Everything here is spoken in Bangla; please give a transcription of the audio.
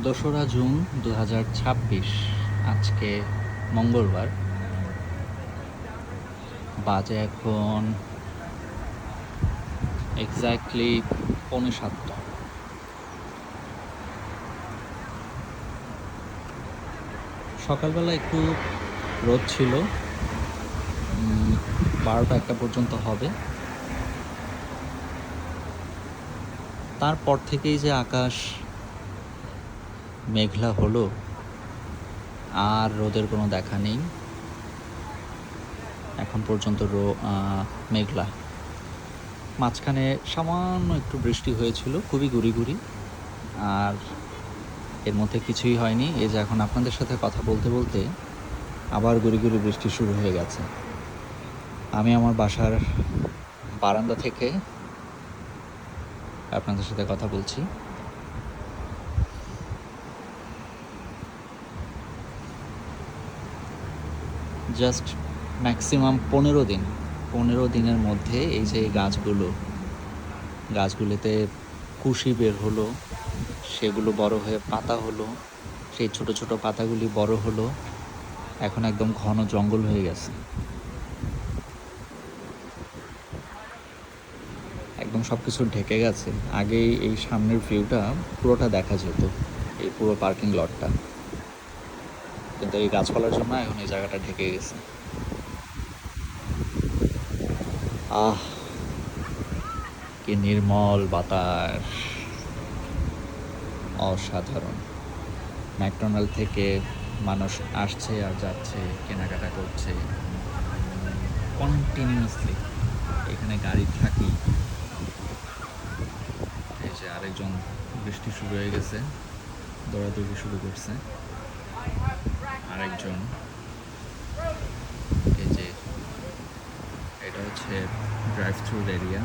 2রা জুন 2026, আজকে মঙ্গলবার। বাজে এখন এক্স্যাক্টলি 6:45। সকালবেলা একটু রোদ ছিল, 12টা-1টা পর্যন্ত হবে। তারপর থেকেই যে আকাশ মেঘলা হলো, আর রোদের কোনো দেখা নেই। এখন পর্যন্ত মেঘলা। মাঝখানে সামান্য একটু বৃষ্টি হয়েছিল, খুবই গুঁড়ি, আর এর মধ্যে কিছুই হয়নি। এই যে এখন আপনাদের সাথে কথা বলতে বলতে আবার গুঁড়ি বৃষ্টি শুরু হয়ে গেছে। আমি আমার বাসার বারান্দা থেকে আপনাদের সাথে কথা বলছি। জাস্ট ম্যাক্সিমাম 15 দিনের মধ্যে এই যে গাছগুলোতে কুশি বের হলো, সেগুলো বড় হয়ে পাতা হলো, সেই ছোট ছোট পাতাগুলি বড় হলো, এখন একদম ঘন জঙ্গল হয়ে গেছে। একদম সব কিছু ঢেকে গেছে। আগেই এই সামনের ভিউটা পুরোটা দেখা যেত, এই পুরো পার্কিং লটটা, কিন্তু এই গাছপালার জন্য এখন এই জায়গাটা ঢেকে গেছে। আহ, কি নির্মল বাতাস, অসাধারণ। ম্যাকডোনাল্ড থেকে মানুষ আসছে আর যাচ্ছে, কেনাকাটা করছে কন্টিনিউয়াসলি। এখানে গাড়ি থাকি। এই যে আরেকজন, বৃষ্টি শুরু হয়ে গেছে, দৌড়াদৌড়ি শুরু করছে আরেকজন। এই যে এটা হচ্ছে ড্রাইভ থ্রু এরিয়া।